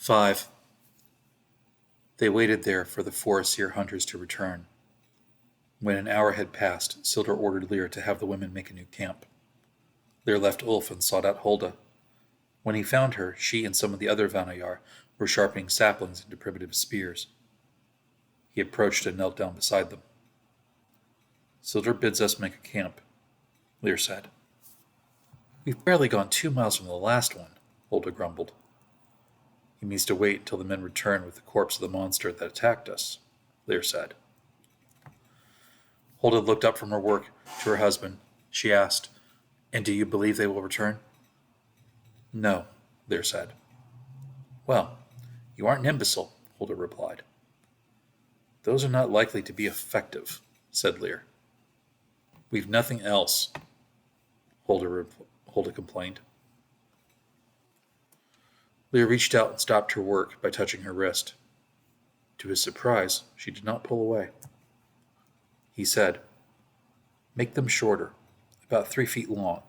5. They waited there for the four seer hunters to return. When an hour had passed, Sildar ordered Lear to have the women make a new camp. Lear left Ulf and sought out Hulda. When he found her, she and some of the other Vanayar were sharpening saplings into primitive spears. He approached and knelt down beside them. Sildar bids us make a camp, Lear said. We've barely gone 2 miles from the last one, Hulda grumbled. He means to wait until the men return with the corpse of the monster that attacked us, Lear said. Hulda looked up from her work to her husband. She asked, "And do you believe they will return?" "No," Lear said. "Well, you aren't an imbecile," Hulda replied. "Those are not likely to be effective," said Lear. "We've nothing else," Hulda complained. Lear reached out and stopped her work by touching her wrist. To his surprise, she did not pull away. He said, "Make them shorter, about 3 feet long."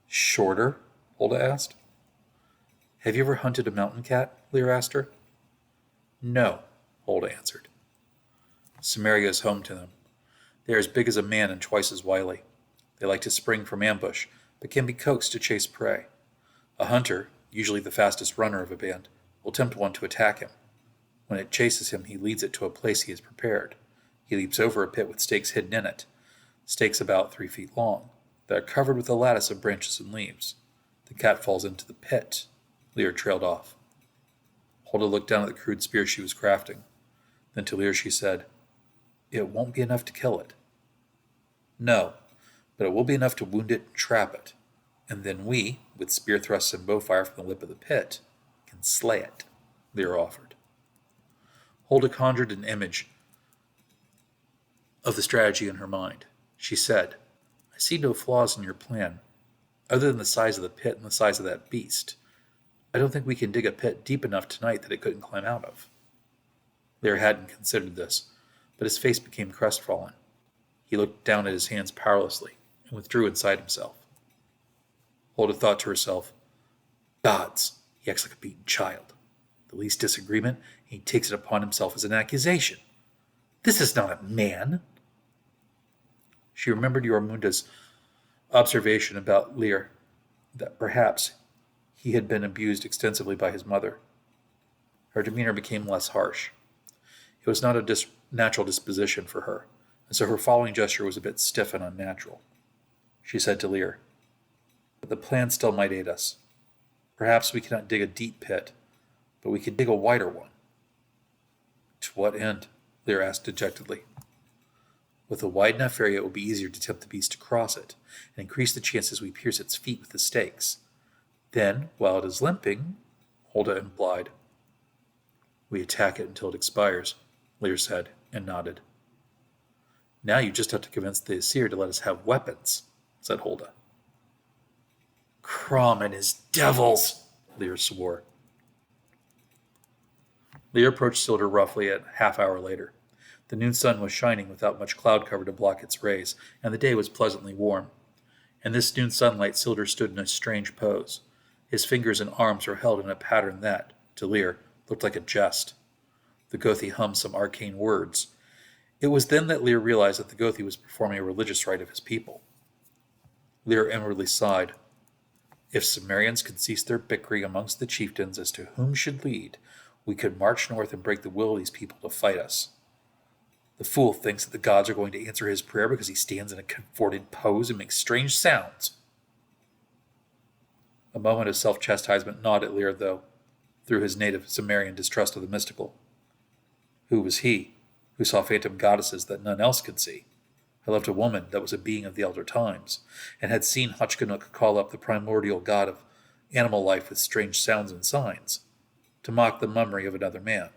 "Shorter?" Hulda asked. "Have you ever hunted a mountain cat?" Lear asked her. "No," Hulda answered. Samaria is home to them. They are as big as a man and twice as wily. They like to spring from ambush, but can be coaxed to chase prey. A hunter, usually the fastest runner of a band, will tempt one to attack him. When it chases him, he leads it to a place he has prepared. He leaps over a pit with stakes hidden in it, stakes about 3 feet long, that are covered with a lattice of branches and leaves. The cat falls into the pit. Lear trailed off. Hulda looked down at the crude spear she was crafting. Then to Lear she said, "It won't be enough to kill it." "No, but it will be enough to wound it and trap it. And then we, with spear thrusts and bowfire from the lip of the pit, can slay it," Lear offered. Hulda conjured an image of the strategy in her mind. She said, "I see no flaws in your plan, other than the size of the pit and the size of that beast. I don't think we can dig a pit deep enough tonight that it couldn't climb out of." Lear hadn't considered this, but his face became crestfallen. He looked down at his hands powerlessly and withdrew inside himself. Hulda thought to herself, "Gods, he acts like a beaten child. The least disagreement, and he takes it upon himself as an accusation. This is not a man." She remembered Yormunda's observation about Lear, that perhaps he had been abused extensively by his mother. Her demeanor became less harsh. It was not a natural disposition for her, and so her following gesture was a bit stiff and unnatural. She said to Lear, "But the plan still might aid us. Perhaps we cannot dig a deep pit, but we could dig a wider one." "To what end?" Lear asked dejectedly. "With a wide enough area, it will be easier to tempt the beast to cross it, and increase the chances we pierce its feet with the stakes. Then, while it is limping," Hulda implied. "We attack it until it expires," Lear said, and nodded. "Now you just have to convince the Aesir to let us have weapons," said Hulda. "Crom and his devils," Lear swore. Lear approached Sildar roughly a half-hour later. The noon sun was shining without much cloud cover to block its rays, and the day was pleasantly warm. In this noon sunlight, Sildar stood in a strange pose. His fingers and arms were held in a pattern that, to Lear, looked like a jest. The Gothi hummed some arcane words. It was then that Lear realized that the Gothi was performing a religious rite of his people. Lear inwardly sighed. If Cimmerians could cease their bickering amongst the chieftains as to whom should lead, we could march north and break the will of these people to fight us. The fool thinks that the gods are going to answer his prayer because he stands in a contorted pose and makes strange sounds. A moment of self-chastisement gnawed at Lear, though, through his native Cimmerian distrust of the mystical. Who was he, who saw phantom goddesses that none else could see, had loved a woman that was a being of the elder times, and had seen Hutchkinnock call up the primordial god of animal life with strange sounds and signs, to mock the mummery of another man?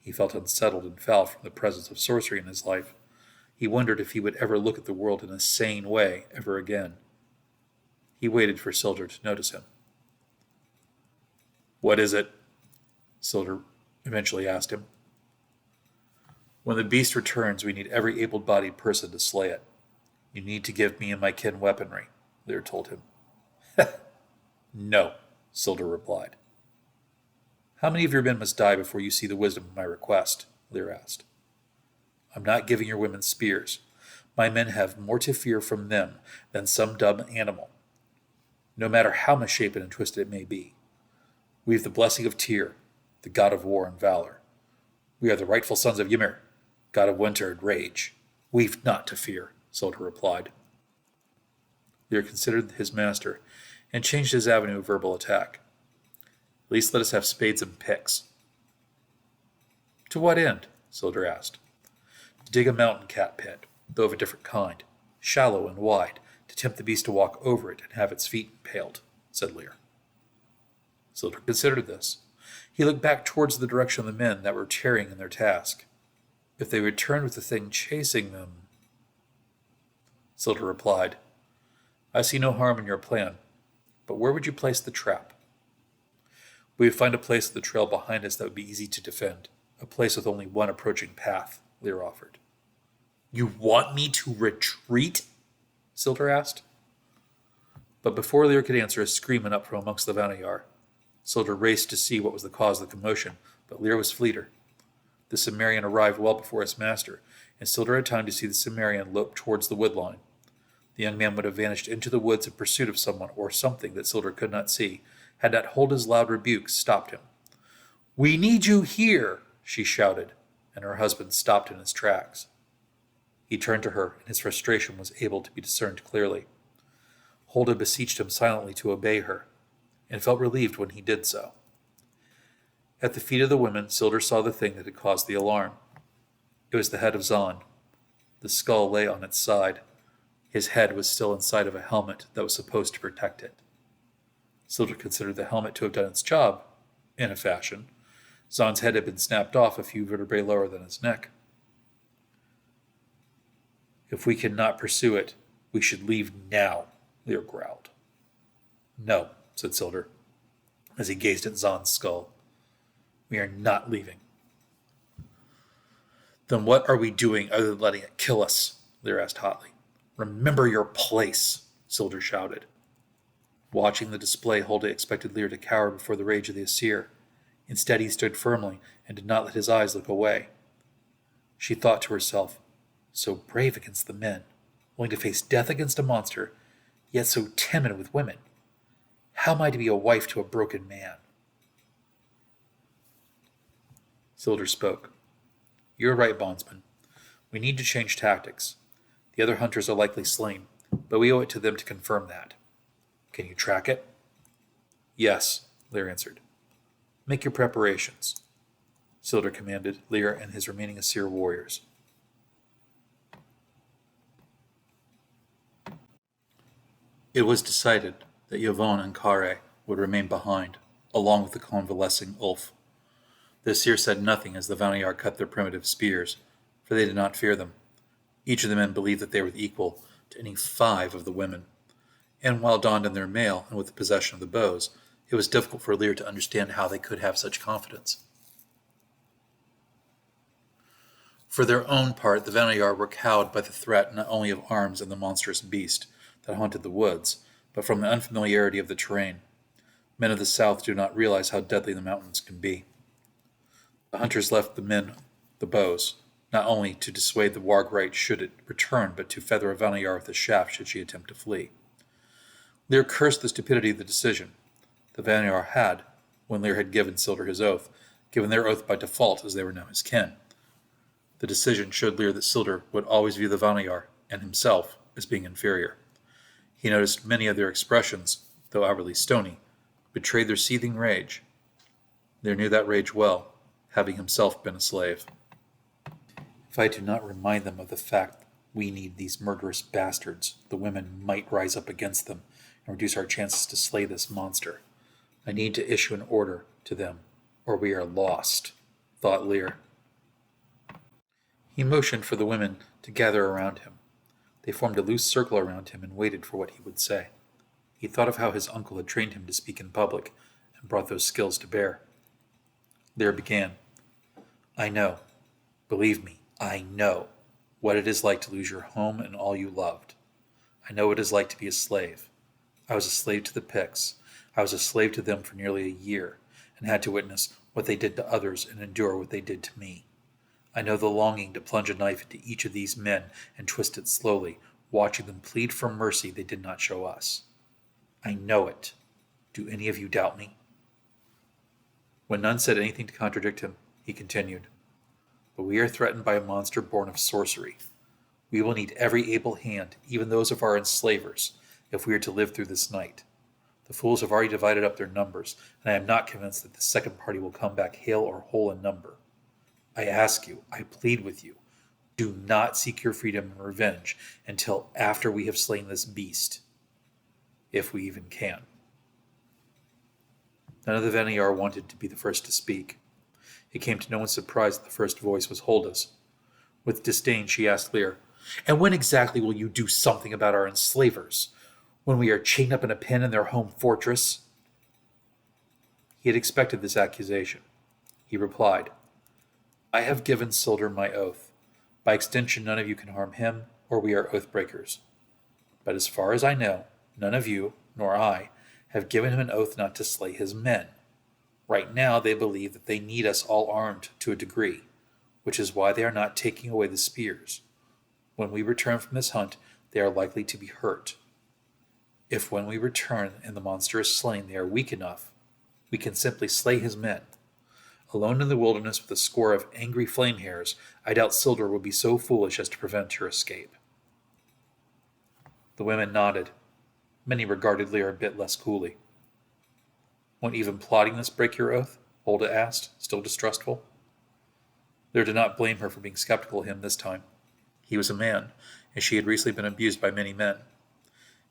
He felt unsettled and foul from the presence of sorcery in his life. He wondered if he would ever look at the world in a sane way ever again. He waited for Sildar to notice him. "What is it?" Sildar eventually asked him. "When the beast returns, we need every able-bodied person to slay it. You need to give me and my kin weaponry," Lear told him. "No," Sildar replied. How many of your men must die before you see the wisdom of my request? Lear asked. I'm not giving your women spears. My men have more to fear from them than some dumb animal, no matter how misshapen and twisted it may be. We have the blessing of Tyr, the god of war and valor. We are the rightful sons of Ymir, god of winter and rage. We've not to fear, Sildar replied. Lear considered his master and changed his avenue of verbal attack. At least let us have spades and picks. To what end? Sildar asked. To dig a mountain cat pit, though of a different kind, shallow and wide, to tempt the beast to walk over it and have its feet impaled, said Lear. Sildar considered this. He looked back towards the direction of the men that were tarrying in their task. If they returned with the thing chasing them... Sildar replied, I see no harm in your plan, but where would you place the trap? We would find a place of the trail behind us that would be easy to defend, a place with only one approaching path, Lear offered. You want me to retreat? Sildar asked. But before Lear could answer, a scream went up from amongst the Vanayar. Sildar raced to see what was the cause of the commotion, but Lear was fleeter. The Cimmerian arrived well before his master, and Sildar had time to see the Cimmerian lope towards the woodline. The young man would have vanished into the woods in pursuit of someone or something that Sildar could not see, had not Hulda's loud rebuke stopped him. We need you here, she shouted, and her husband stopped in his tracks. He turned to her, and his frustration was able to be discerned clearly. Hulda beseeched him silently to obey her, and felt relieved when he did so. At the feet of the women, Sildar saw the thing that had caused the alarm. It was the head of Zahn. The skull lay on its side. His head was still inside of a helmet that was supposed to protect it. Sildar considered the helmet to have done its job, in a fashion. Zahn's head had been snapped off a few vertebrae lower than his neck. If we cannot pursue it, we should leave now, Lear growled. No, said Sildar, as he gazed at Zahn's skull. We are not leaving. Then what are we doing other than letting it kill us? Lear asked hotly. Remember your place, Sildar shouted. Watching the display, Hulda expected Lear to cower before the rage of the Aesir. Instead, he stood firmly and did not let his eyes look away. She thought to herself, so brave against the men, willing to face death against a monster, yet so timid with women. How am I to be a wife to a broken man? Sildar spoke. You're right, bondsman. We need to change tactics. The other hunters are likely slain, but we owe it to them to confirm that. Can you track it? Yes, Lear answered. Make your preparations, Sildar commanded Lear and his remaining Aesir warriors. It was decided that Yvonne and Kare would remain behind, along with the convalescing Ulf. The Aesir said nothing as the Vanayar cut their primitive spears, for they did not fear them. Each of the men believed that they were equal to any 5 of the women, and while donned in their mail and with the possession of the bows, it was difficult for Lear to understand how they could have such confidence. For their own part, the Vanayar were cowed by the threat not only of arms and the monstrous beast that haunted the woods, but from the unfamiliarity of the terrain. Men of the south do not realize how deadly the mountains can be. The hunters left the men the bows, not only to dissuade the Wargrite should it return, but to feather a Vanayar with a shaft should she attempt to flee. Lear cursed the stupidity of the decision. The Vanayar had, when Lear had given Sildar his oath, given their oath by default as they were now his kin. The decision showed Lear that Sildar would always view the Vanayar and himself as being inferior. He noticed many of their expressions, though outwardly stony, betrayed their seething rage. Lear knew that rage well, having himself been a slave. If I do not remind them of the fact we need these murderous bastards, the women might rise up against them and reduce our chances to slay this monster. I need to issue an order to them, or we are lost, thought Lear. He motioned for the women to gather around him. They formed a loose circle around him and waited for what he would say. He thought of how his uncle had trained him to speak in public and brought those skills to bear. Lear began. I know, believe me, I know what it is like to lose your home and all you loved. I know what it is like to be a slave. I was a slave to the Picts. I was a slave to them for nearly a year and had to witness what they did to others and endure what they did to me. I know the longing to plunge a knife into each of these men and twist it slowly, watching them plead for mercy they did not show us. I know it. Do any of you doubt me?" When none said anything to contradict him, he continued, "But we are threatened by a monster born of sorcery. We will need every able hand, even those of our enslavers, if we are to live through this night. The fools have already divided up their numbers, and I am not convinced that the second party will come back hale or whole in number. I ask you, I plead with you, do not seek your freedom and revenge until after we have slain this beast, if we even can." None of the Vaniyar wanted to be the first to speak. It came to no one's surprise that the first voice was Hulda's. With disdain, she asked Lear, "And when exactly will you do something about our enslavers? When we are chained up in a pen in their home fortress?" He had expected this accusation. He replied, "I have given Sildar my oath. By extension, none of you can harm him, or we are oath breakers. But as far as I know, none of you, nor I, have given him an oath not to slay his men. Right now, they believe that they need us all armed to a degree, which is why they are not taking away the spears. When we return from this hunt, they are likely to be hurt. If when we return and the monster is slain they are weak enough, we can simply slay his men. Alone in the wilderness with a score of angry flame hares, I doubt Sildar will be so foolish as to prevent your escape." The women nodded. Many regarded Lear a bit less coolly. "Won't even plotting this break your oath?" Hulda asked, still distrustful. Lear did not blame her for being skeptical of him this time. He was a man, and she had recently been abused by many men.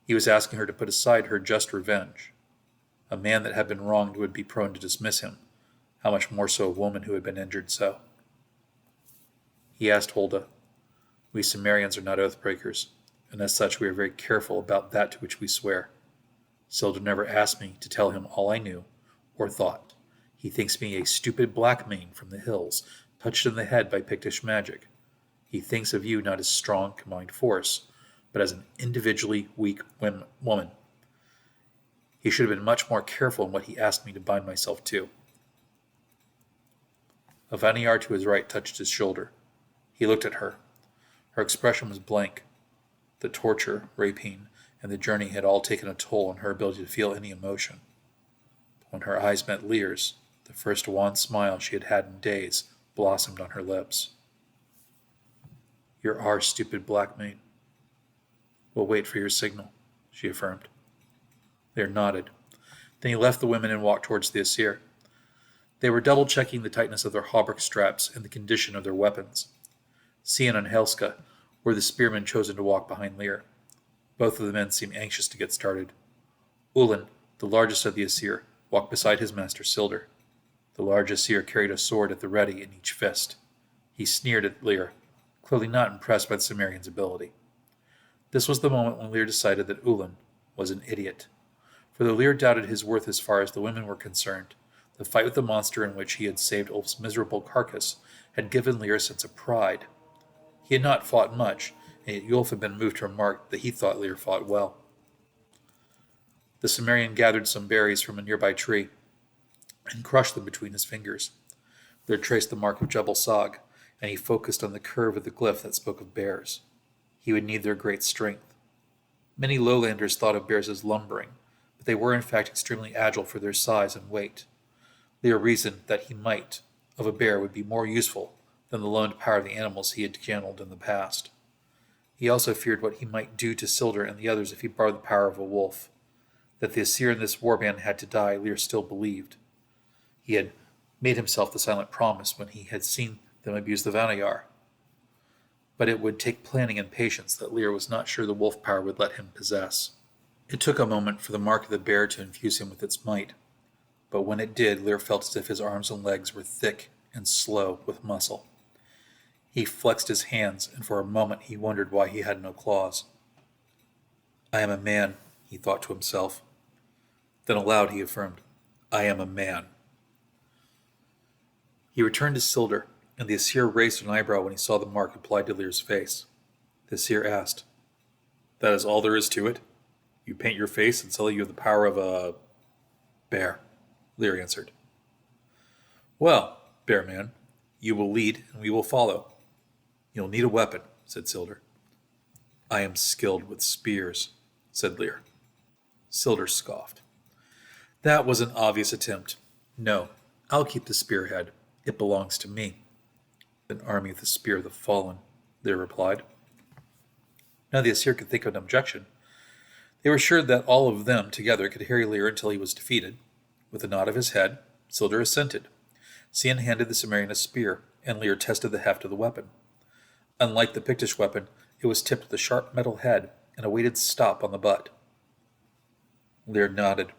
He was asking her to put aside her just revenge. A man that had been wronged would be prone to dismiss him. How much more so a woman who had been injured so? He asked Hulda, "We Cimmerians are not oath-breakers, and as such we are very careful about that to which we swear. Sildar never asked me to tell him all I knew or thought. He thinks me a stupid black mane from the hills, touched in the head by Pictish magic. He thinks of you not as strong combined force, but as an individually weak woman. He should have been much more careful in what he asked me to bind myself to." A Vaniyar to his right touched his shoulder. He looked at her. Her expression was blank. The torture, rapine, and the journey had all taken a toll on her ability to feel any emotion. But when her eyes met Lear's, the first wan smile she had had in days blossomed on her lips. "You're our stupid black mane. We'll wait for your signal," she affirmed. Lear nodded. Then he left the women and walked towards the Aesir. They were double-checking the tightness of their hauberk straps and the condition of their weapons. Cian and Helska were the spearmen chosen to walk behind Lear. Both of the men seemed anxious to get started. Ullin, the largest of the Aesir, walked beside his master Sildar. The large Aesir carried a sword at the ready in each fist. He sneered at Lear, clearly not impressed by the Cimmerian's ability. This was the moment when Lear decided that Ullin was an idiot. For though Lear doubted his worth as far as the women were concerned, the fight with the monster in which he had saved Ulf's miserable carcass had given Lear a sense of pride. He had not fought much, and yet Ulf had been moved to remark that he thought Lear fought well. The Cimmerian gathered some berries from a nearby tree and crushed them between his fingers. Lear traced the mark of Jebel Sag, and he focused on the curve of the glyph that spoke of bears. He would need their great strength. Many lowlanders thought of bears as lumbering, but they were in fact extremely agile for their size and weight. Lear reasoned that he might of a bear would be more useful than the loaned power of the animals he had channeled in the past. He also feared what he might do to Sildar and the others if he borrowed the power of a wolf. That the Aesir in this warband had to die, Lear still believed. He had made himself the silent promise when he had seen them abuse the Vaniyar. But it would take planning and patience that Lear was not sure the wolf power would let him possess. It took a moment for the mark of the bear to infuse him with its might, but when it did, Lear felt as if his arms and legs were thick and slow with muscle. He flexed his hands, and for a moment he wondered why he had no claws. "I am a man," he thought to himself. Then aloud he affirmed, "I am a man." He returned to Sildar, and the Aesir raised an eyebrow when he saw the mark applied to Lear's face. The Aesir asked, "That is all there is to it? You paint your face and tell you have the power of a bear," Lear answered. Well, Bearman, you will lead and we will follow. You'll need a weapon, said Sildur. I am skilled with spears, said Lear. Sildur scoffed. That was an obvious attempt. No, I'll keep the spearhead. It belongs to me. An army of the spear of the fallen, Lear replied. Now the Aesir could think of an objection. They were sure that all of them together could harry Lear until he was defeated. With a nod of his head, Sildur assented. Cian handed the Cimmerian a spear, and Lear tested the heft of the weapon. Unlike the Pictish weapon, it was tipped with a sharp metal head and a weighted stop on the butt. Lear nodded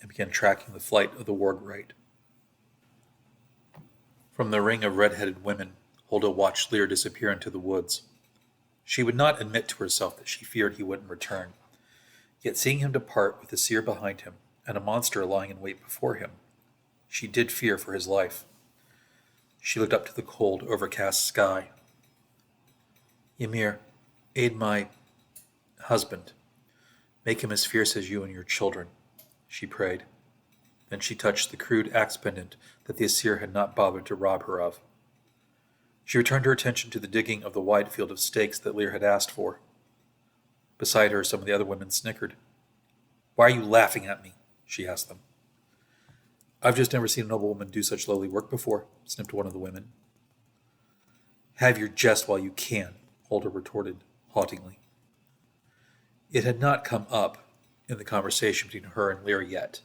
and began tracking the flight of the warg right. From the ring of red-headed women, Hulda watched Lear disappear into the woods. She would not admit to herself that she feared he wouldn't return. Yet seeing him depart with the seer behind him and a monster lying in wait before him, she did fear for his life. She looked up to the cold, overcast sky. Ymir, aid my husband. Make him as fierce as you and your children, she prayed. Then she touched the crude axe pendant that the Aesir had not bothered to rob her of. She returned her attention to the digging of the wide field of stakes that Lear had asked for. Beside her, some of the other women snickered. Why are you laughing at me? She asked them. I've just never seen a noblewoman do such lowly work before, sniffed one of the women. Have your jest while you can, Hulda retorted haughtily. It had not come up in the conversation between her and Lear yet,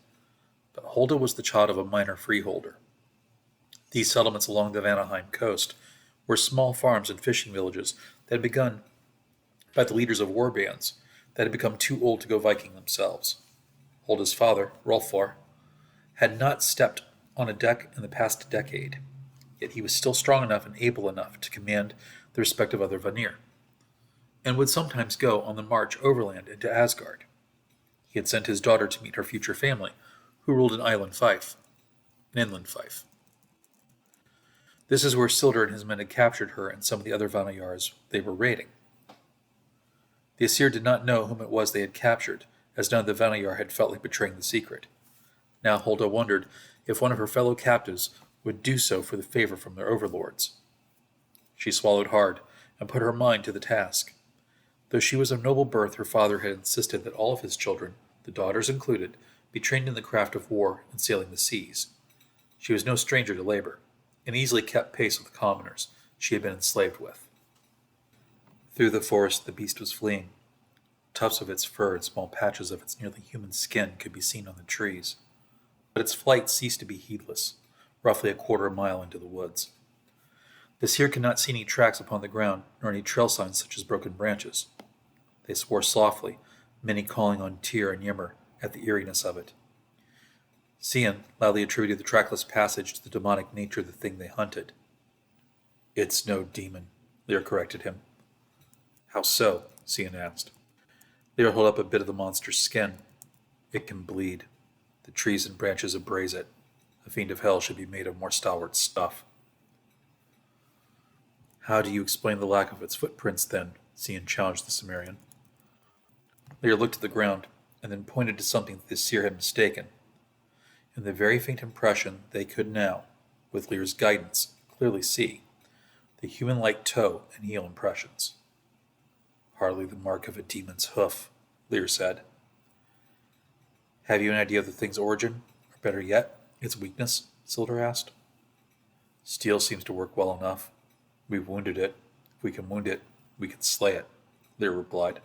but Hulda was the child of a minor freeholder. These settlements along the Vanaheim coast were small farms and fishing villages that had begun by the leaders of war bands that had become too old to go Viking themselves. Hulda's father, Rolfar, had not stepped on a deck in the past decade, yet he was still strong enough and able enough to command the respect of other Vanir, and would sometimes go on the march overland into Asgard. He had sent his daughter to meet her future family, who ruled an inland fief. This is where Sildur and his men had captured her and some of the other Vanayars they were raiding. The Aesir did not know whom it was they had captured, as none of the Vanayar had felt like betraying the secret. Now Hulda wondered if one of her fellow captives would do so for the favor from their overlords. She swallowed hard and put her mind to the task. Though she was of noble birth, her father had insisted that all of his children, the daughters included, be trained in the craft of war and sailing the seas. She was no stranger to labor, and easily kept pace with the commoners she had been enslaved with. Through the forest the beast was fleeing. Tufts of its fur and small patches of its nearly human skin could be seen on the trees. But its flight ceased to be heedless, roughly a quarter-mile into the woods. The Aesir could not see any tracks upon the ground, nor any trail signs such as broken branches. They swore softly, many calling on Tyr and Ymir at the eeriness of it. Cian loudly attributed the trackless passage to the demonic nature of the thing they hunted. It's no demon, Lear corrected him. How so? Cian asked. Lear held up a bit of the monster's skin. It can bleed. The trees and branches abrase it. A fiend of hell should be made of more stalwart stuff. How do you explain the lack of its footprints, then? Cian challenged the Cimmerian. Lear looked at the ground, and then pointed to something that the Aesir had mistaken. In the very faint impression, they could now, with Lear's guidance, clearly see the human-like toe and heel impressions. Hardly the mark of a demon's hoof, Lear said. Have you an idea of the thing's origin, or better yet, its weakness? Sildur asked. Steel seems to work well enough. We've wounded it. If we can wound it, we can slay it, Lear replied.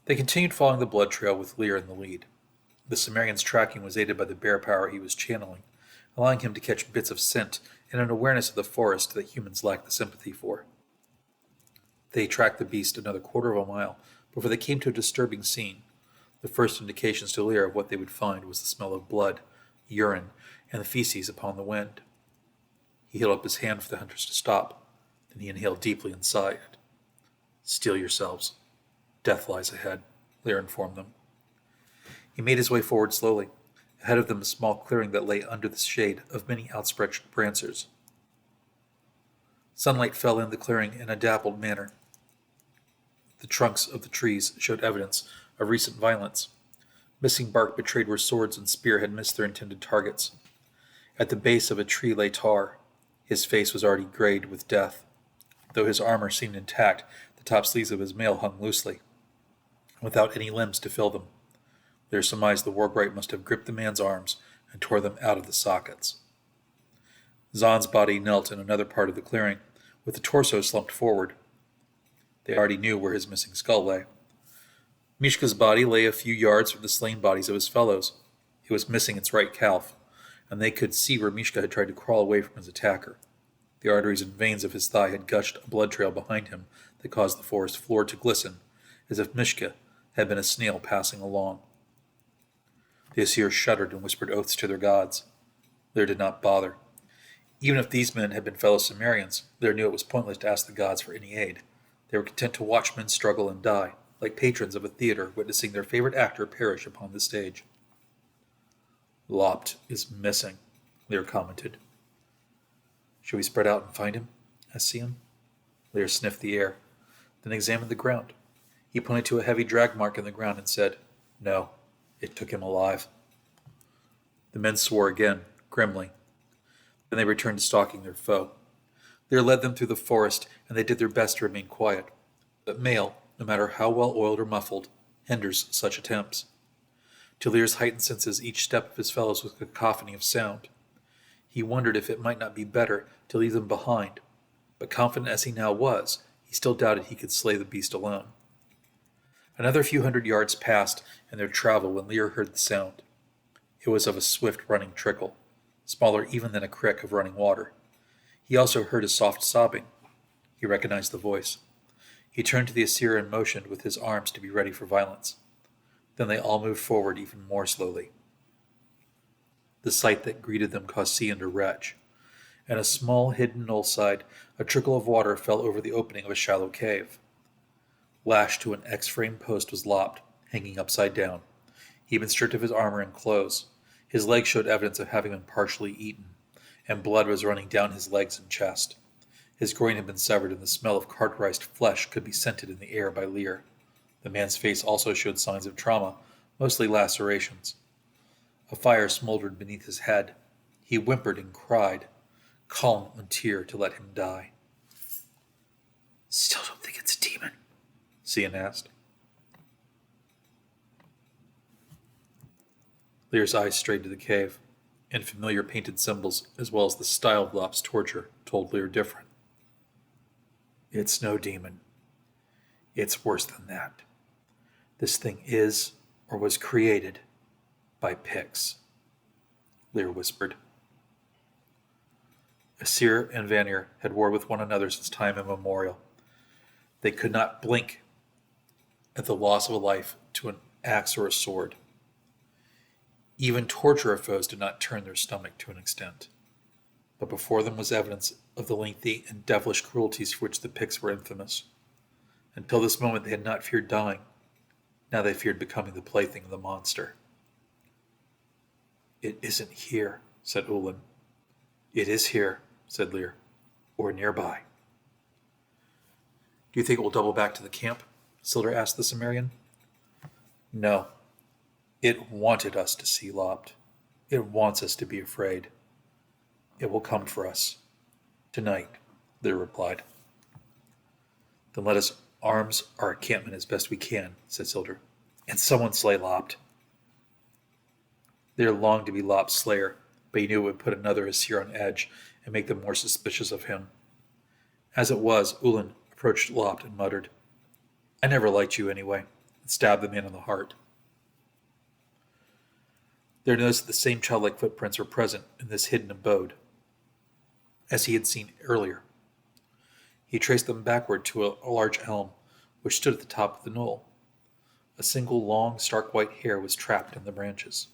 They continued following the blood trail with Lear in the lead. The Cimmerian's tracking was aided by the bear power he was channeling, allowing him to catch bits of scent and an awareness of the forest that humans lack the sympathy for. They tracked the beast another quarter of a mile before they came to a disturbing scene. The first indications to Lear of what they would find was the smell of blood, urine, and the feces upon the wind. He held up his hand for the hunters to stop. Then he inhaled deeply and sighed. Steel yourselves. Death lies ahead, Lear informed them. He made his way forward slowly. Ahead of them a small clearing that lay under the shade of many outstretched branches. Sunlight fell in the clearing in a dappled manner. The trunks of the trees showed evidence of recent violence. Missing bark betrayed where swords and spear had missed their intended targets. At the base of a tree lay Tar. His face was already grayed with death. Though his armor seemed intact, the top sleeves of his mail hung loosely, without any limbs to fill them. Lear surmised the Warbright must have gripped the man's arms and tore them out of the sockets. Zahn's body knelt in another part of the clearing, with the torso slumped forward. They already knew where his missing skull lay. Mishka's body lay a few yards from the slain bodies of his fellows. It was missing its right calf, and they could see where Mishka had tried to crawl away from his attacker. The arteries and veins of his thigh had gushed a blood trail behind him that caused the forest floor to glisten, as if Mishka had been a snail passing along. The Aesir shuddered and whispered oaths to their gods. Lear did not bother. Even if these men had been fellow Cimmerians, Lear knew it was pointless to ask the gods for any aid. They were content to watch men struggle and die, like patrons of a theater witnessing their favorite actor perish upon the stage. Lopt is missing, Lear commented. Should we spread out and find him? asked Sion. Lear sniffed the air, then examined the ground. He pointed to a heavy drag mark in the ground and said, No, it took him alive. The men swore again, grimly. Then they returned to stalking their foe. Lear led them through the forest, and they did their best to remain quiet. But mail, no matter how well oiled or muffled, hinders such attempts. To Lear's heightened senses, each step of his fellows was a cacophony of sound. He wondered if it might not be better to leave them behind, but confident as he now was, he still doubted he could slay the beast alone. Another few hundred yards passed in their travel when Lear heard the sound. It was of a swift running trickle, smaller even than a creek of running water. He also heard a soft sobbing. He recognized the voice. He turned to the Aesir and motioned with his arms to be ready for violence. Then they all moved forward even more slowly. The sight that greeted them caused Sion to retch. In a small hidden knoll-side, a trickle of water fell over the opening of a shallow cave. Lashed to an X-frame post was Lopt, hanging upside down. He had been stripped of his armor and clothes. His legs showed evidence of having been partially eaten, and blood was running down his legs and chest. His groin had been severed, and the smell of cauterized flesh could be scented in the air by Lear. The man's face also showed signs of trauma, mostly lacerations. A fire smoldered beneath his head. He whimpered and cried, calling on Tyr to let him die. Still don't think it's a demon, Sion asked. Lear's eyes strayed to the cave, and familiar painted symbols, as well as the style of Lopt's torture, told Lear different. It's no demon. It's worse than that. This thing is, or was created, by Pix, Lear whispered. Aesir and Vanir had warred with one another since time immemorial. They could not blink at the loss of a life to an axe or a sword. Even torturer foes did not turn their stomach to an extent. But before them was evidence of the lengthy and devilish cruelties for which the Picts were infamous. Until this moment they had not feared dying. Now they feared becoming the plaything of the monster. It isn't here, said Ullin. It is here, said Lear, or nearby. Do you think it will double back to the camp? Sildar asked the Cimmerian. No. It wanted us to see Lopt. It wants us to be afraid. It will come for us. Tonight, Lear replied. Then let us arms our encampment as best we can, said Sildar. And someone slay Lopt. Lear longed to be Lopt's slayer, but he knew it would put another Aesir on edge and make them more suspicious of him. As it was, Ullin approached Lopt and muttered, I never liked you anyway, and stabbed the man in the heart. Lear noticed that the same childlike footprints were present in this hidden abode, as he had seen earlier. He traced them backward to a large elm, which stood at the top of the knoll. A single long, stark white hair was trapped in the branches.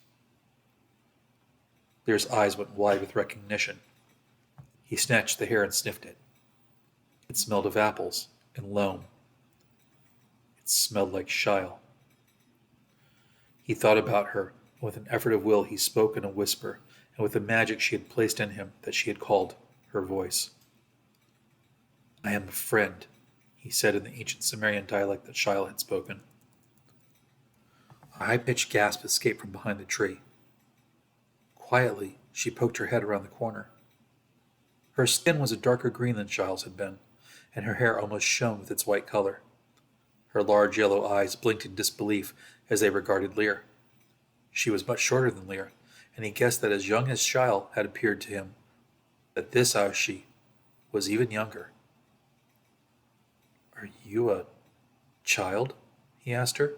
Lear's eyes went wide with recognition. He snatched the hair and sniffed it. It smelled of apples and loam. It smelled like Shyle. He thought about her, and with an effort of will he spoke in a whisper, and with the magic she had placed in him that she had called her voice. I am a friend, he said in the ancient Cimmerian dialect that Shyle had spoken. A high-pitched gasp escaped from behind the tree. Quietly, She poked her head around the corner. Her skin was a darker green than Giles had been, and her hair almost shone with its white color. Her large yellow eyes blinked in disbelief as they regarded Lear. She was much shorter than Lear, and he guessed that as young as Giles had appeared to him, that this Aoshi was even younger. "Are you a child?" he asked her.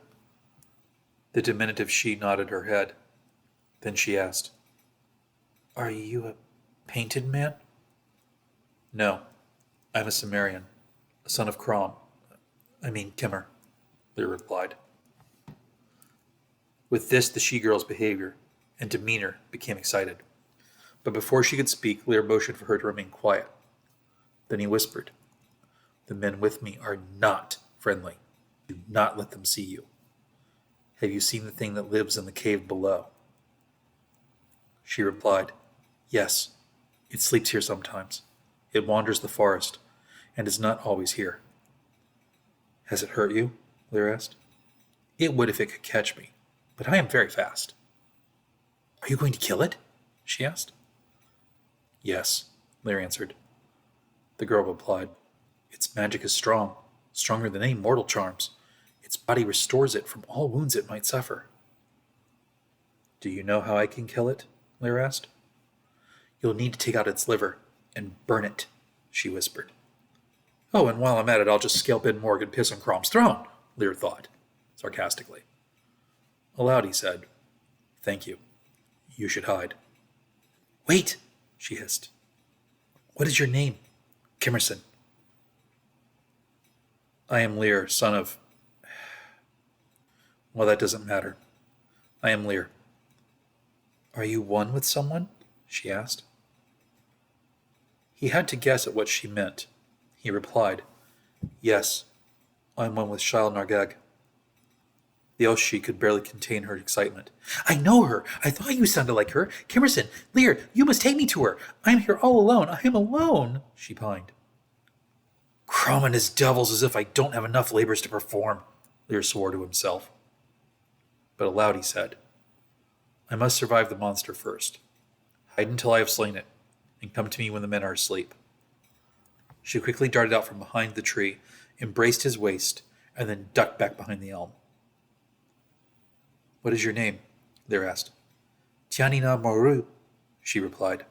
The diminutive she nodded her head. Then she asked, "Are you a painted man?" "No, I'm a Cimmerian, a son of Kimmer," Lear replied. With this, the she-girl's behavior and demeanor became excited. But before she could speak, Lear motioned for her to remain quiet. Then he whispered, "The men with me are not friendly. Do not let them see you. Have you seen the thing that lives in the cave below?" She replied, "Yes, it sleeps here sometimes. It wanders the forest, and is not always here." "Has it hurt you?" Lear asked. "It would if it could catch me, but I am very fast." "Are you going to kill it?" she asked. "Yes," Lear answered. The girl replied, "Its magic is strong, stronger than any mortal charms. Its body restores it from all wounds it might suffer." "Do you know how I can kill it?" Lear asked. "You'll need to take out its liver and burn it," she whispered. "Oh, and while I'm at it, I'll just scale Ben Morg and piss on Crom's throne," Lear thought, sarcastically. Aloud he said, "Thank you. You should hide." "Wait," she hissed. "What is your name?" "Kimmerson." "I am Lear, son of—" "Well, that doesn't matter. I am Lear." "Are you one with someone?" she asked. He had to guess at what she meant. He replied, "Yes, I am one with Shyle Nargeg." The Oshi could barely contain her excitement. "I know her! I thought you sounded like her! Kimmerson! Lear, you must take me to her! I am here all alone! I am alone!" she pined. "Crom and his devils, as if I don't have enough labors to perform," Lear swore to himself. But aloud he said, "I must survive the monster first. Hide until I have slain it, and come to me when the men are asleep." She quickly darted out from behind the tree, embraced his waist, and then ducked back behind the elm. "What is your name?" Lear asked. "Tianina Moru," she replied.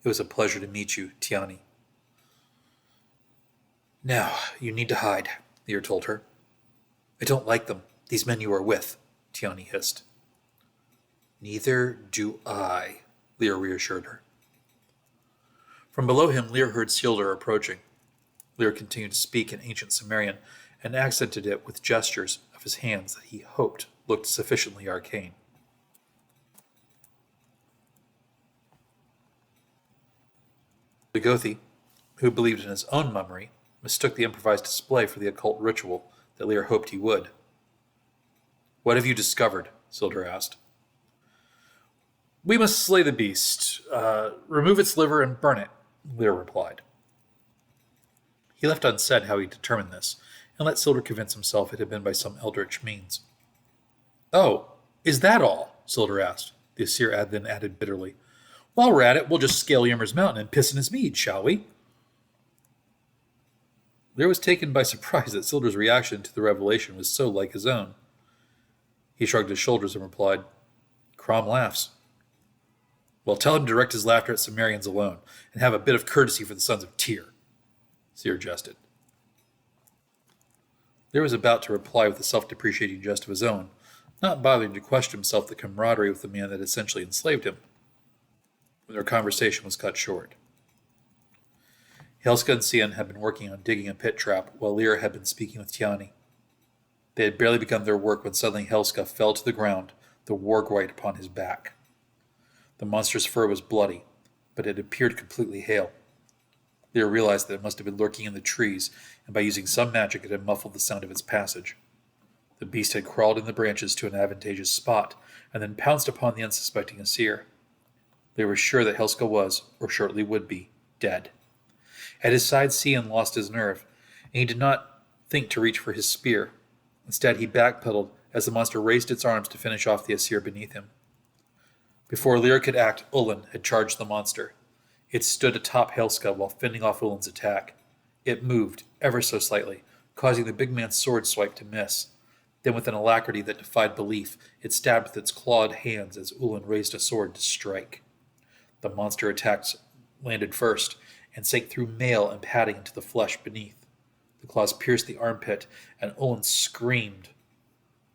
"It was a pleasure to meet you, Tiani." "Now, you need to hide," Lear told her. "I don't like them, these men you are with," Tiani hissed. "Neither do I," Lear reassured her. From below him, Lear heard Isildur approaching. Lear continued to speak in ancient Cimmerian, and accented it with gestures of his hands that he hoped looked sufficiently arcane. The Gothi, who believed in his own mummery, mistook the improvised display for the occult ritual that Lear hoped he would. "What have you discovered?" Isildur asked. "We must slay the beast, remove its liver and burn it," Lear replied. He left unsaid how he determined this, and let Isildur convince himself it had been by some eldritch means. "Oh, is that all?" Isildur asked. The Aesir then added bitterly, "While we're at it, we'll just scale Ymmer's mountain and piss in his mead, shall we?" Lear was taken by surprise that Isildur's reaction to the revelation was so like his own. He shrugged his shoulders and replied, "Crom laughs." "Well, tell him to direct his laughter at Cimmerians alone, and have a bit of courtesy for the sons of Tyr," Seer jested. Lear was about to reply with a self-depreciating jest of his own, not bothering to question himself the camaraderie with the man that essentially enslaved him, when their conversation was cut short. Helska and Cian had been working on digging a pit trap, while Lear had been speaking with Tiani. They had barely begun their work when suddenly Helska fell to the ground, the wargwite upon his back. The monster's fur was bloody, but it appeared completely hale. Lear realized that it must have been lurking in the trees, and by using some magic it had muffled the sound of its passage. The beast had crawled in the branches to an advantageous spot, and then pounced upon the unsuspecting Aesir. They were sure that Helska was, or shortly would be, dead. At his side, Cian lost his nerve, and he did not think to reach for his spear. Instead, he backpedaled as the monster raised its arms to finish off the Aesir beneath him. Before Lyra could act, Ullin had charged the monster. It stood atop Helska while fending off Ullin's attack. It moved, ever so slightly, causing the big man's sword swipe to miss. Then, with an alacrity that defied belief, it stabbed with its clawed hands as Ullin raised a sword to strike. The monster attacks landed first, and sank through mail and padding into the flesh beneath. The claws pierced the armpit, and Ullin screamed.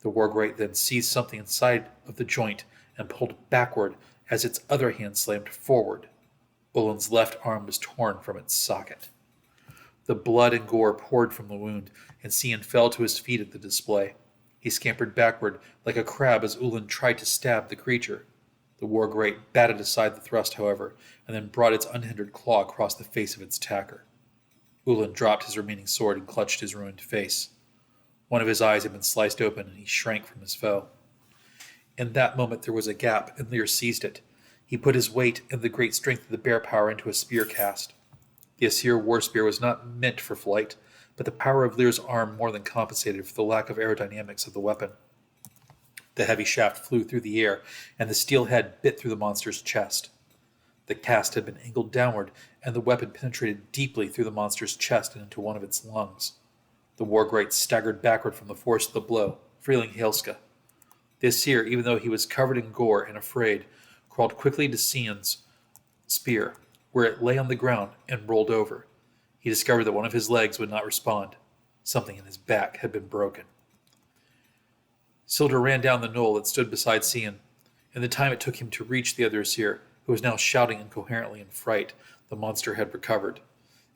The Wargreat then seized something inside of the joint and pulled backward as its other hand slammed forward. Ullin's left arm was torn from its socket. The blood and gore poured from the wound, and Cian fell to his feet at the display. He scampered backward like a crab as Ullin tried to stab the creature. The Wargreat batted aside the thrust, however, and then brought its unhindered claw across the face of its attacker. Ullin dropped his remaining sword and clutched his ruined face. One of his eyes had been sliced open, and he shrank from his foe. In that moment there was a gap, and Lear seized it. He put his weight and the great strength of the bear power into a spear cast. The Aesir war spear was not meant for flight, but the power of Lear's arm more than compensated for the lack of aerodynamics of the weapon. The heavy shaft flew through the air, and the steel head bit through the monster's chest. The cast had been angled downward, and the weapon penetrated deeply through the monster's chest and into one of its lungs. The Wargreat staggered backward from the force of the blow, freeing Helska. The Aesir, even though he was covered in gore and afraid, crawled quickly to Cian's spear, where it lay on the ground and rolled over. He discovered that one of his legs would not respond. Something in his back had been broken. Sildar ran down the knoll that stood beside Cian. In the time it took him to reach the other Aesir, who was now shouting incoherently in fright, the monster had recovered.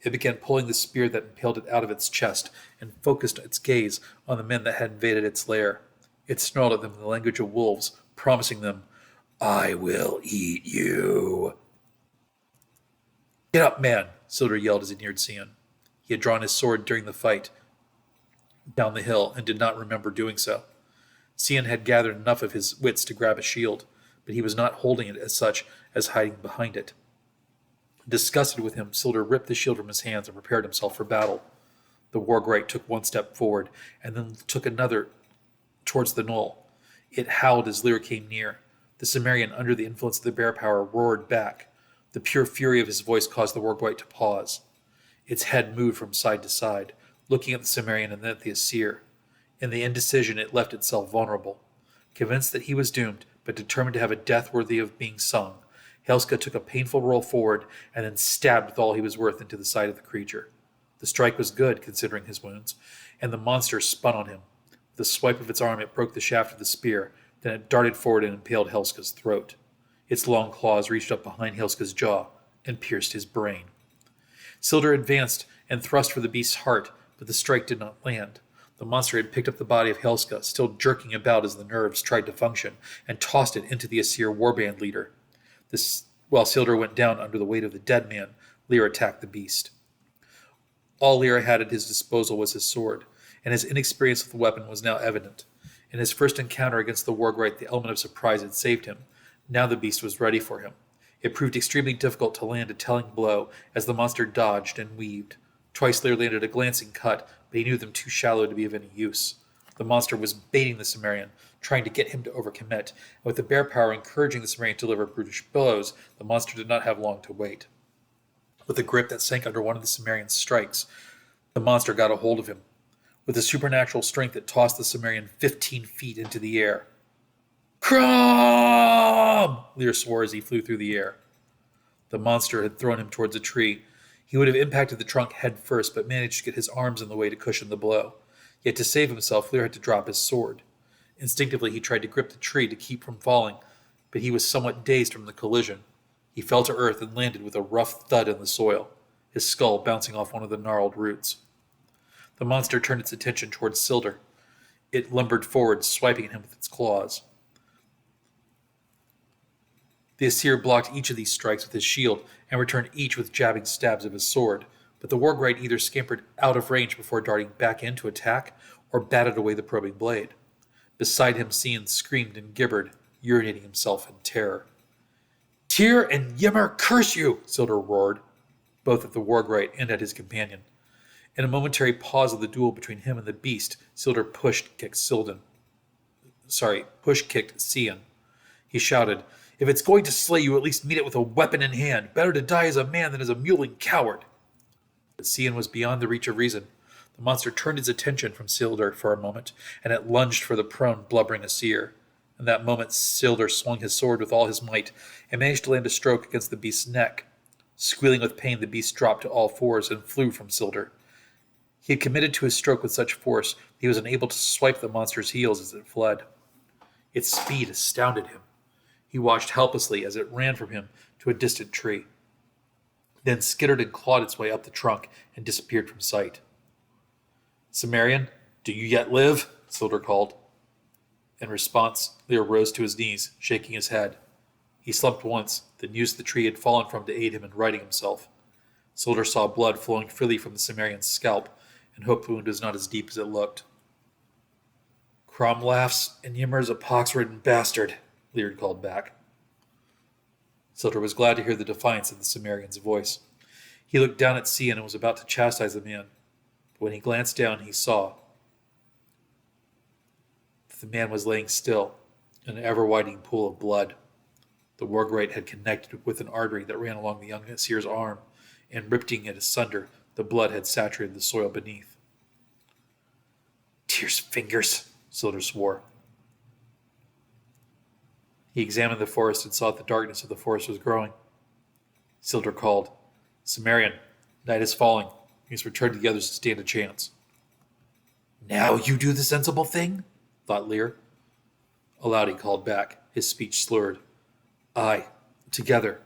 It began pulling the spear that impaled it out of its chest and focused its gaze on the men that had invaded its lair. It snarled at them in the language of wolves, promising them, "I will eat you." "Get up, man," Sildar yelled as he neared Cian. He had drawn his sword during the fight down the hill and did not remember doing so. Cian had gathered enough of his wits to grab a shield, but he was not holding it as such as hiding behind it. Disgusted with him, Sildar ripped the shield from his hands and prepared himself for battle. The Wargreat took one step forward, and then took another towards the knoll. It howled as Lyra came near. The Cimmerian, under the influence of the bear power, roared back. The pure fury of his voice caused the Wargreat to pause. Its head moved from side to side, looking at the Cimmerian and then at the Aesir. In the indecision, it left itself vulnerable. Convinced that he was doomed, but determined to have a death worthy of being sung, Helska took a painful roll forward and then stabbed with all he was worth into the side of the creature. The strike was good, considering his wounds, and the monster spun on him. With a swipe of its arm, it broke the shaft of the spear. Then it darted forward and impaled Helska's throat. Its long claws reached up behind Helska's jaw and pierced his brain. Sildar advanced and thrust for the beast's heart, but the strike did not land. The monster had picked up the body of Helska, still jerking about as the nerves tried to function, and tossed it into the Aesir warband leader. While Sildar went down under the weight of the dead man, Lyra attacked the beast. All Lyra had at his disposal was his sword, and his inexperience with the weapon was now evident. In his first encounter against the Wargreat, the element of surprise had saved him. Now the beast was ready for him. It proved extremely difficult to land a telling blow as the monster dodged and weaved. Twice Lyra landed a glancing cut, but he knew them too shallow to be of any use. The monster was baiting the Cimmerian, trying to get him to overcommit, and with the bear power encouraging the Cimmerian to deliver brutish blows, the monster did not have long to wait. With a grip that sank under one of the Cimmerian's strikes, the monster got a hold of him. With a supernatural strength, it tossed the Cimmerian 15 feet into the air. "Crom!" Lyra swore as he flew through the air. The monster had thrown him towards a tree. He would have impacted the trunk head first, but managed to get his arms in the way to cushion the blow. Yet to save himself, Lyra had to drop his sword. Instinctively, he tried to grip the tree to keep from falling, but he was somewhat dazed from the collision. He fell to earth and landed with a rough thud in the soil, his skull bouncing off one of the gnarled roots. The monster turned its attention towards Sildar. It lumbered forward, swiping at him with its claws. The Aesir blocked each of these strikes with his shield and returned each with jabbing stabs of his sword, but the Wargreat either scampered out of range before darting back in to attack or batted away the probing blade. Beside him, Cian screamed and gibbered, urinating himself in terror. "Tyr and Ymir curse you!" Sildar roared, both at the Wargreat and at his companion. In a momentary pause of the duel between him and the beast, Sildar push-kicked Cian. He shouted, If it's going to slay you, at least meet it with a weapon in hand. Better to die as a man than as a mewling coward. But Cian was beyond the reach of reason. The monster turned its attention from Sildar for a moment, and it lunged for the prone, blubbering Aesir. In that moment, Sildar swung his sword with all his might and managed to land a stroke against the beast's neck. Squealing with pain, the beast dropped to all fours and flew from Sildar. He had committed to his stroke with such force that he was unable to swipe the monster's heels as it fled. Its speed astounded him. He watched helplessly as it ran from him to a distant tree, then skittered and clawed its way up the trunk and disappeared from sight. "Cimmerian, do you yet live?" Sildar called. In response, Lyr rose to his knees, shaking his head. He slumped once, then used the tree he had fallen from to aid him in righting himself. Sildar saw blood flowing freely from the Cimmerian's scalp, and hoped the wound was not as deep as it looked. "Crom laughs, and Ymir's a pox-ridden bastard," Lyr called back. Sildar was glad to hear the defiance in the Cimmerian's voice. He looked down at Cian and was about to chastise the man. But when he glanced down, he saw that the man was laying still in an ever-widening pool of blood. The Wargrate had connected with an artery that ran along the young Aesir's arm, and ripping it asunder, the blood had saturated the soil beneath. "Tyr's fingers," Sildar swore. He examined the forest and saw that the darkness of the forest was growing. Sildar called, "Cimmerian, night is falling. We must return to the others to stand a chance." "Now you do the sensible thing?" thought Lyr. Aloud he called back, his speech slurred. "Aye, together,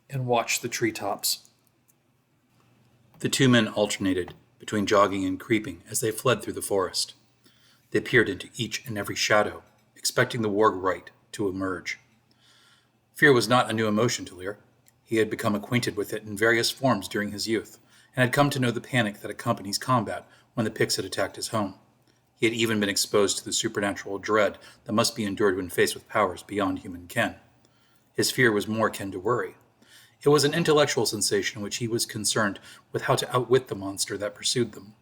and watch the treetops." The two men alternated between jogging and creeping as they fled through the forest. They peered into each and every shadow, expecting the Wargrate to emerge. Fear was not a new emotion to Lyr. He had become acquainted with it in various forms during his youth, and had come to know the panic that accompanies combat when the Picts had attacked his home. He had even been exposed to the supernatural dread that must be endured when faced with powers beyond human ken. His fear was more akin to worry. It was an intellectual sensation in which he was concerned with how to outwit the monster that pursued them.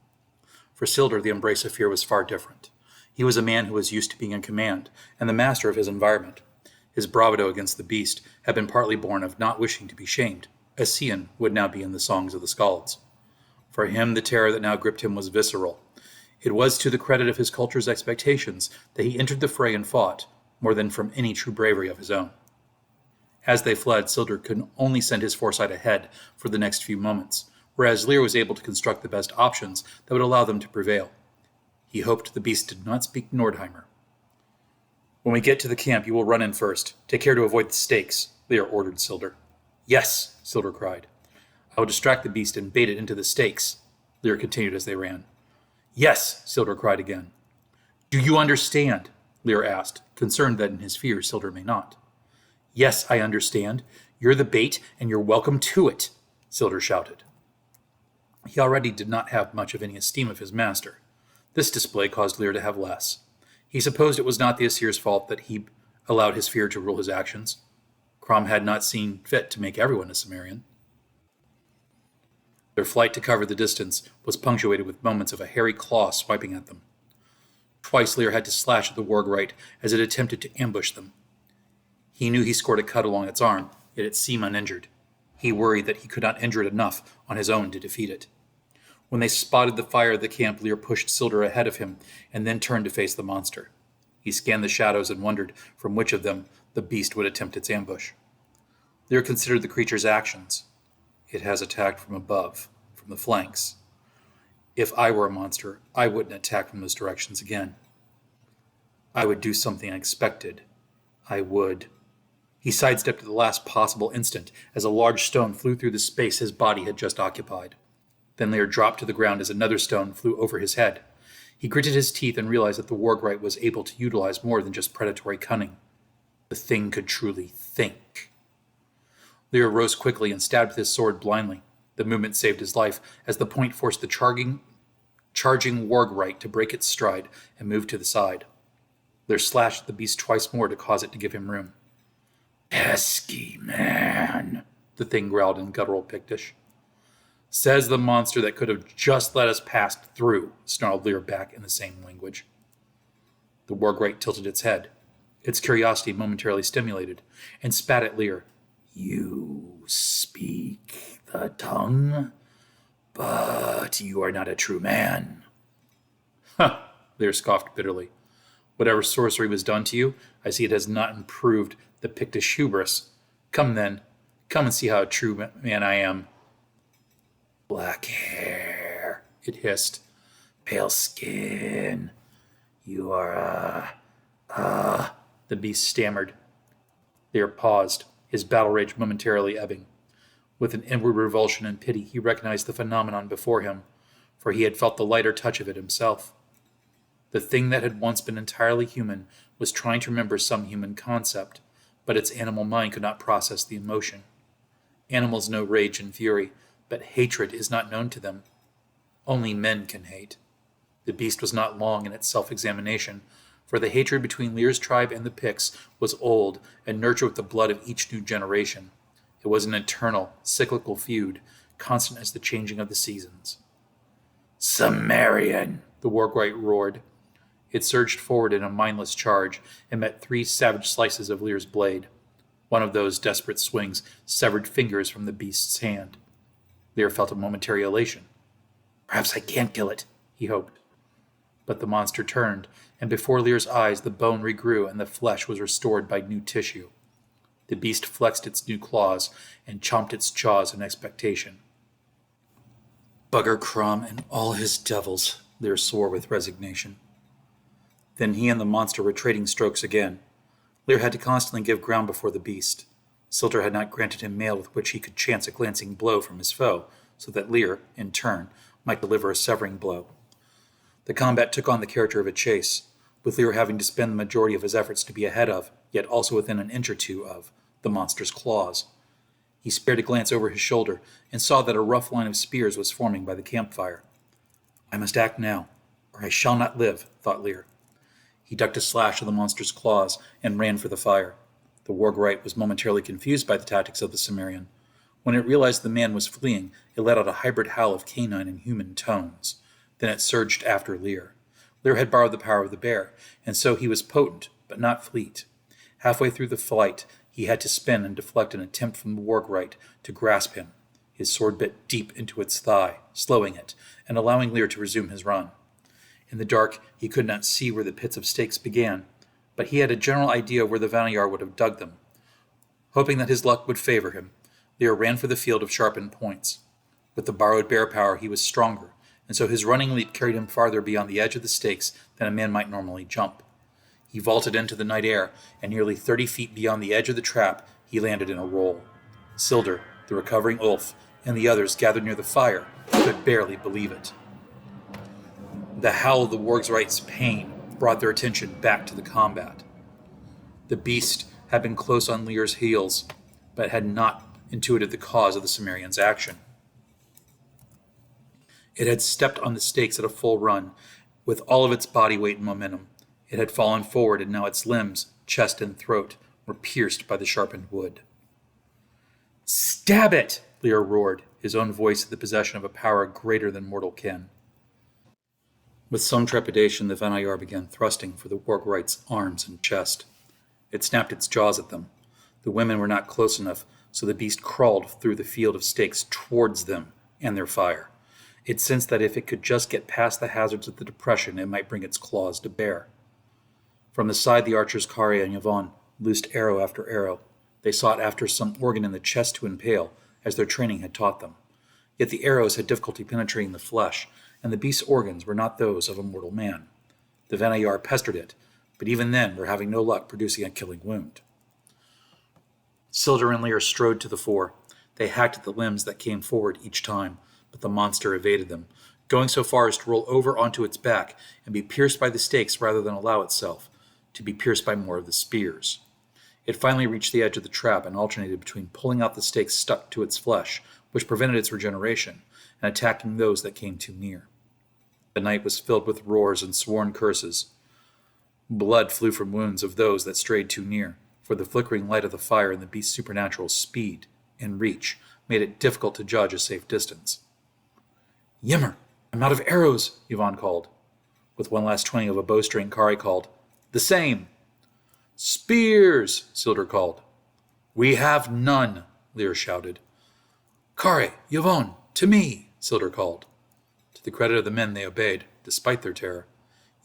For Sildar, the embrace of fear was far different. He was a man who was used to being in command, and the master of his environment. His bravado against the beast had been partly born of not wishing to be shamed, as Cian would now be in the songs of the Skalds. For him, the terror that now gripped him was visceral. It was to the credit of his culture's expectations that he entered the fray and fought, more than from any true bravery of his own. As they fled, Sildar could only send his foresight ahead for the next few moments, whereas Lyr was able to construct the best options that would allow them to prevail. He hoped the beast did not speak Nordheimer. "When we get to the camp, you will run in first. Take care to avoid the stakes," Lyr ordered Sildar. "Yes," Sildar cried. "I will distract the beast and bait it into the stakes," Lyr continued as they ran. "Yes," Sildar cried again. "Do you understand?" Lyr asked, concerned that in his fear Sildar may not. "Yes, I understand. You're the bait, and you're welcome to it," Sildar shouted. He already did not have much of any esteem of his master. This display caused Lyr to have less. He supposed it was not the Aesir's fault that he allowed his fear to rule his actions. Crom had not seen fit to make everyone a Cimmerian. Their flight to cover the distance was punctuated with moments of a hairy claw swiping at them. Twice Lyr had to slash at the Wargrate as it attempted to ambush them. He knew he scored a cut along its arm, yet it seemed uninjured. He worried that he could not injure it enough on his own to defeat it. When they spotted the fire of the camp, Lyr pushed Sildar ahead of him and then turned to face the monster. He scanned the shadows and wondered from which of them the beast would attempt its ambush. Lyr considered the creature's actions. It has attacked from above, from the flanks. If I were a monster, I wouldn't attack from those directions again. I would do something unexpected. I would. He sidestepped at the last possible instant as a large stone flew through the space his body had just occupied. Then Lyr dropped to the ground as another stone flew over his head. He gritted his teeth and realized that the Wargrite was able to utilize more than just predatory cunning. The thing could truly think. Lyr rose quickly and stabbed with his sword blindly. The movement saved his life, as the point forced the charging Wargrite to break its stride and move to the side. Lyr slashed at the beast twice more to cause it to give him room. "Pesky man," the thing growled in guttural Pictish. "Says the monster that could have just let us pass through," snarled Lyr back in the same language. The Wargrite tilted its head. its curiosity momentarily stimulated, and spat at Lear. You speak the tongue, but you are not a true man. Huh, Lear scoffed bitterly. Whatever sorcery was done to you, I see it has not improved the Pictish hubris. Come then, come and see how a true man I am. Black hair, it hissed. Pale skin. You are, the beast stammered. Lear paused, his battle rage momentarily ebbing. With an inward revulsion and pity, he recognized the phenomenon before him, for he had felt the lighter touch of it himself. The thing that had once been entirely human was trying to remember some human concept, but its animal mind could not process the emotion. Animals know rage and fury, but hatred is not known to them. Only men can hate. The beast was not long in its self-examination, for the hatred between Lear's tribe and the Picts was old and nurtured with the blood of each new generation. It was an eternal, cyclical feud, constant as the changing of the seasons. Cimmerian, the Wargright roared. It surged forward in a mindless charge and met 3 savage slices of Lear's blade. One of those desperate swings severed fingers from the beast's hand. Lear felt a momentary elation. Perhaps I can't kill it, he hoped. But the monster turned, and before Lear's eyes the bone regrew and the flesh was restored by new tissue. The beast flexed its new claws and chomped its jaws in expectation. Bugger Crom and all his devils, Lear swore with resignation. Then he and the monster were trading strokes again. Lear had to constantly give ground before the beast. Sildur had not granted him mail with which he could chance a glancing blow from his foe, so that Lear, in turn, might deliver a severing blow. The combat took on the character of a chase, with Lear having to spend the majority of his efforts to be ahead of, yet also within an inch or two of, the monster's claws. He spared a glance over his shoulder and saw that a rough line of spears was forming by the campfire. I must act now, or I shall not live, thought Lear. He ducked a slash of the monster's claws and ran for the fire. The Wargright was momentarily confused by the tactics of the Cimmerian. When it realized the man was fleeing, it let out a hybrid howl of canine and human tones. Then it surged after Lear. Lear had borrowed the power of the bear, and so he was potent, but not fleet. Halfway through the flight, he had to spin and deflect an attempt from the Wargright to grasp him. His sword bit deep into its thigh, slowing it, and allowing Lear to resume his run. In the dark, he could not see where the pits of stakes began, but he had a general idea where the Vanayar would have dug them. Hoping that his luck would favor him, Lear ran for the field of sharpened points. With the borrowed bear power, he was stronger, and so his running leap carried him farther beyond the edge of the stakes than a man might normally jump. He vaulted into the night air, and nearly 30 feet beyond the edge of the trap, he landed in a roll. Sildur, the recovering Ulf, and the others gathered near the fire could barely believe it. The howl of the Warg's pain brought their attention back to the combat. The beast had been close on Lear's heels, but had not intuited the cause of the Cimmerian's action. It had stepped on the stakes at a full run, with all of its body weight and momentum. It had fallen forward, and now its limbs, chest and throat, were pierced by the sharpened wood. "Stab it!" Lear roared, his own voice in the possession of a power greater than mortal ken. With some trepidation, the Vanayar began thrusting for the Wargright's arms and chest. It snapped its jaws at them. The women were not close enough, so the beast crawled through the field of stakes towards them and their fire. It sensed that if it could just get past the hazards of the depression, it might bring its claws to bear. From the side, the archers Kari and Yvonne loosed arrow after arrow. They sought after some organ in the chest to impale, as their training had taught them. Yet the arrows had difficulty penetrating the flesh, and the beast's organs were not those of a mortal man. The Vanayar pestered it, but even then were having no luck producing a killing wound. Sildur and Lear strode to the fore. They hacked at the limbs that came forward each time, but the monster evaded them, going so far as to roll over onto its back and be pierced by the stakes rather than allow itself to be pierced by more of the spears. It finally reached the edge of the trap and alternated between pulling out the stakes stuck to its flesh, which prevented its regeneration, and attacking those that came too near. The night was filled with roars and sworn curses. Blood flew from wounds of those that strayed too near, for the flickering light of the fire and the beast's supernatural speed and reach made it difficult to judge a safe distance. "Yimmer, I'm out of arrows," Yvonne called. With one last twang of a bowstring, Kari called, "The same!" Spears! Sildar called. We have none, Lear shouted. Kare, Yvonne, to me, Sildar called. To the credit of the men, they obeyed, despite their terror.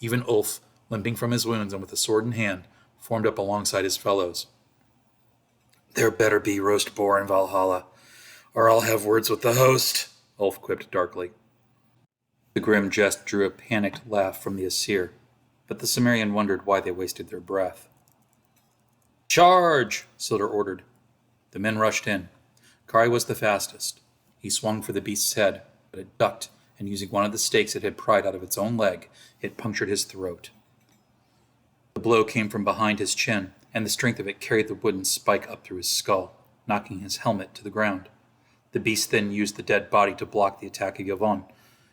Even Ulf, limping from his wounds and with a sword in hand, formed up alongside his fellows. There better be roast boar in Valhalla, or I'll have words with the host, Ulf quipped darkly. The grim jest drew a panicked laugh from the Aesir, but the Cimmerian wondered why they wasted their breath. Charge! Sildar ordered. The men rushed in. Kari was the fastest. He swung for the beast's head, but it ducked, and using one of the stakes it had pried out of its own leg, it punctured his throat. The blow came from behind his chin, and the strength of it carried the wooden spike up through his skull, knocking his helmet to the ground. The beast then used the dead body to block the attack of Yvonne,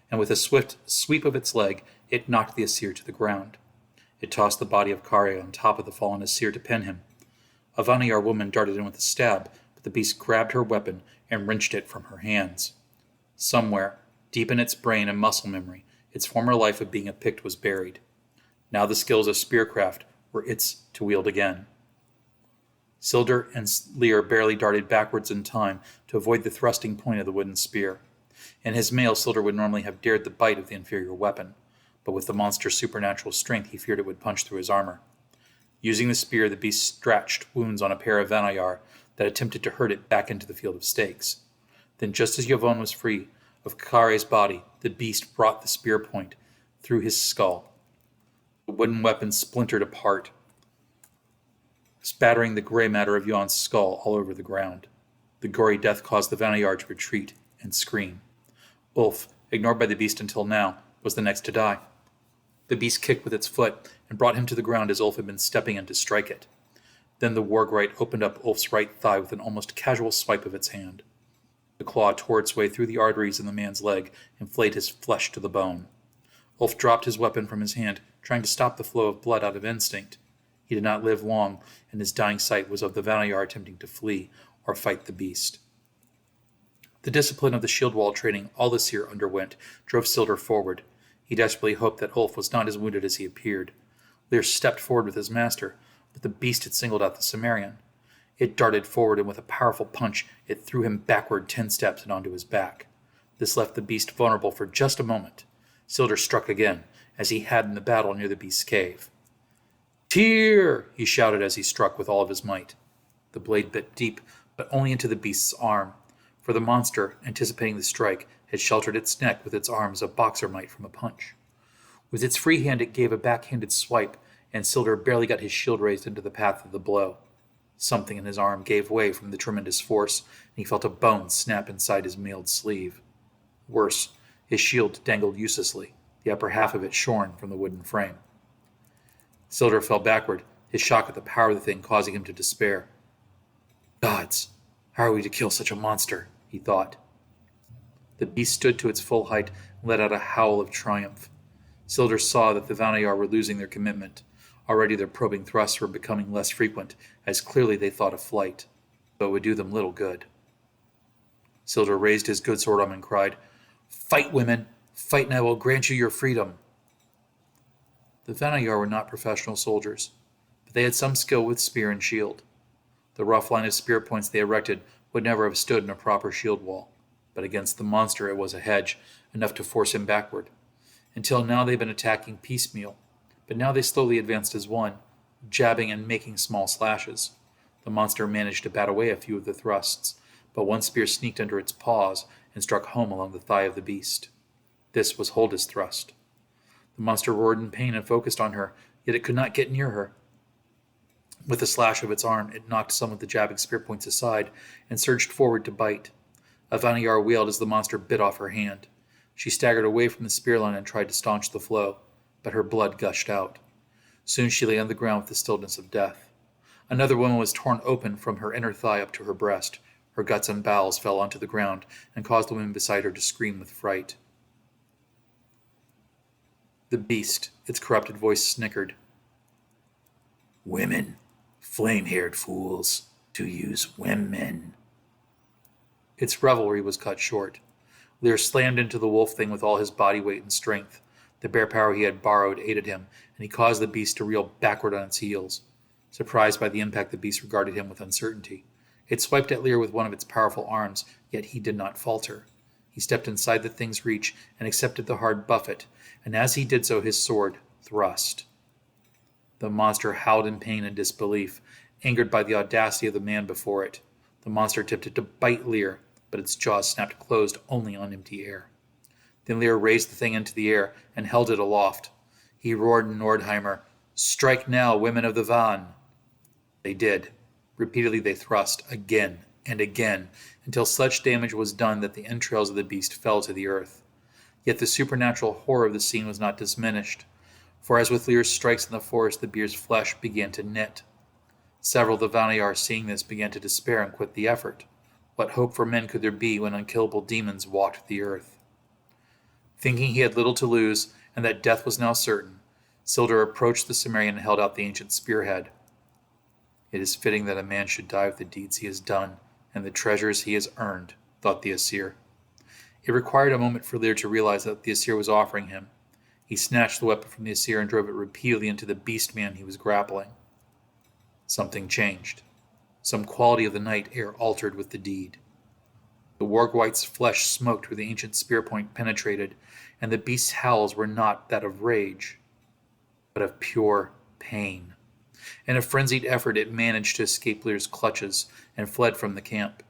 and with a swift sweep of its leg, it knocked the Aesir to the ground. It tossed the body of Kari on top of the fallen Aesir to pin him. A Vaniyar woman darted in with a stab, but the beast grabbed her weapon and wrenched it from her hands. Somewhere, deep in its brain and muscle memory, its former life of being a Pict was buried. Now the skills of spearcraft were its to wield again. Sildar and Lear barely darted backwards in time to avoid the thrusting point of the wooden spear. In his mail, Sildar would normally have dared the bite of the inferior weapon, but with the monster's supernatural strength, he feared it would punch through his armor. Using the spear, the beast scratched wounds on a pair of Vaniyar that attempted to herd it back into the field of stakes. Then, just as Yvonne was free of Kare's body, the beast brought the spear point through his skull. The wooden weapon splintered apart, spattering the gray matter of Yvonne's skull all over the ground. The gory death caused the Vaniyar to retreat and scream. Ulf, ignored by the beast until now, was the next to die. The beast kicked with its foot and brought him to the ground as Ulf had been stepping in to strike it. Then the wargrite opened up Ulf's right thigh with an almost casual swipe of its hand. The claw tore its way through the arteries in the man's leg and flayed his flesh to the bone. Ulf dropped his weapon from his hand, trying to stop the flow of blood out of instinct. He did not live long, and his dying sight was of the Vaniyar attempting to flee or fight the beast. The discipline of the shield wall training all the Aesir underwent drove Sildar forward. He desperately hoped that Ulf was not as wounded as he appeared. Lear stepped forward with his master, but the beast had singled out the Cimmerian. It darted forward, and with a powerful punch, it threw him backward 10 steps and onto his back. This left the beast vulnerable for just a moment. Sildar struck again, as he had in the battle near the beast's cave. Tyr! He shouted as he struck with all of his might. The blade bit deep, but only into the beast's arm, for the monster, anticipating the strike, had sheltered its neck with its arm as a boxer might from a punch. With its free hand it gave a backhanded swipe, and Sildar barely got his shield raised into the path of the blow. Something in his arm gave way from the tremendous force, and he felt a bone snap inside his mailed sleeve. Worse, his shield dangled uselessly, the upper half of it shorn from the wooden frame. Sildar fell backward, his shock at the power of the thing causing him to despair. Gods, how are we to kill such a monster? He thought. The beast stood to its full height and let out a howl of triumph. Sildar saw that the Vaniyar were losing their commitment. Already their probing thrusts were becoming less frequent, as clearly they thought of flight, but it would do them little good. Sildar raised his good sword arm and cried, Fight, women! Fight, and I will grant you your freedom! The Vaniyar were not professional soldiers, but they had some skill with spear and shield. The rough line of spear points they erected would never have stood in a proper shield wall, but against the monster it was a hedge, enough to force him backward. Until now they'd been attacking piecemeal, but now they slowly advanced as one, jabbing and making small slashes. The monster managed to bat away a few of the thrusts, but one spear sneaked under its paws and struck home along the thigh of the beast. This was Holda's thrust. The monster roared in pain and focused on her, yet it could not get near her. With a slash of its arm, it knocked some of the jabbing spear points aside and surged forward to bite. A Vaniyar wailed as the monster bit off her hand. She staggered away from the spear line and tried to staunch the flow, but her blood gushed out. Soon she lay on the ground with the stillness of death. Another woman was torn open from her inner thigh up to her breast. Her guts and bowels fell onto the ground and caused the women beside her to scream with fright. The beast, its corrupted voice snickered. Women, flame-haired fools, to use women. Its revelry was cut short. Lear slammed into the wolf thing with all his body weight and strength. The bear power he had borrowed aided him, and he caused the beast to reel backward on its heels. Surprised by the impact, the beast regarded him with uncertainty. It swiped at Lear with one of its powerful arms, yet he did not falter. He stepped inside the thing's reach and accepted the hard buffet, and as he did so, his sword thrust. The monster howled in pain and disbelief, angered by the audacity of the man before it. The monster attempted to bite Lear, but its jaws snapped closed only on empty air. Then Lear raised the thing into the air and held it aloft. He roared in Nordheimer, "Strike now, women of the Van!" They did. Repeatedly they thrust, again and again, until such damage was done that the entrails of the beast fell to the earth. Yet the supernatural horror of the scene was not diminished, for as with Lear's strikes in the forest, the beast's flesh began to knit. Several of the Vanayar, seeing this, began to despair and quit the effort. What hope for men could there be when unkillable demons walked the earth? Thinking he had little to lose, and that death was now certain, Sildar approached the Cimmerian and held out the ancient spearhead. "It is fitting that a man should die with the deeds he has done, and the treasures he has earned," thought the Aesir. It required a moment for Lear to realize that the Aesir was offering him. He snatched the weapon from the Aesir and drove it repeatedly into the beast man he was grappling. Something changed. Some quality of the night air altered with the deed. The Wargwite's flesh smoked where the ancient spear point penetrated, and the beast's howls were not that of rage, but of pure pain. In a frenzied effort, it managed to escape Lear's clutches and fled from the camp.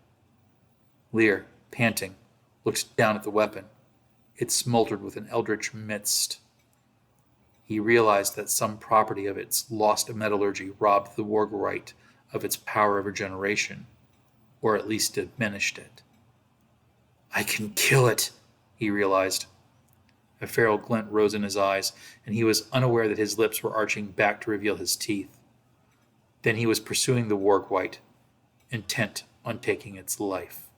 Lear, panting, looked down at the weapon. It smoldered with an eldritch mist. He realized that some property of its lost metallurgy robbed the Wargwite of its power of regeneration, or at least diminished it. "I can kill it," he realized. A feral glint rose in his eyes, and he was unaware that his lips were arching back to reveal his teeth. Then he was pursuing the Wargwite, intent on taking its life.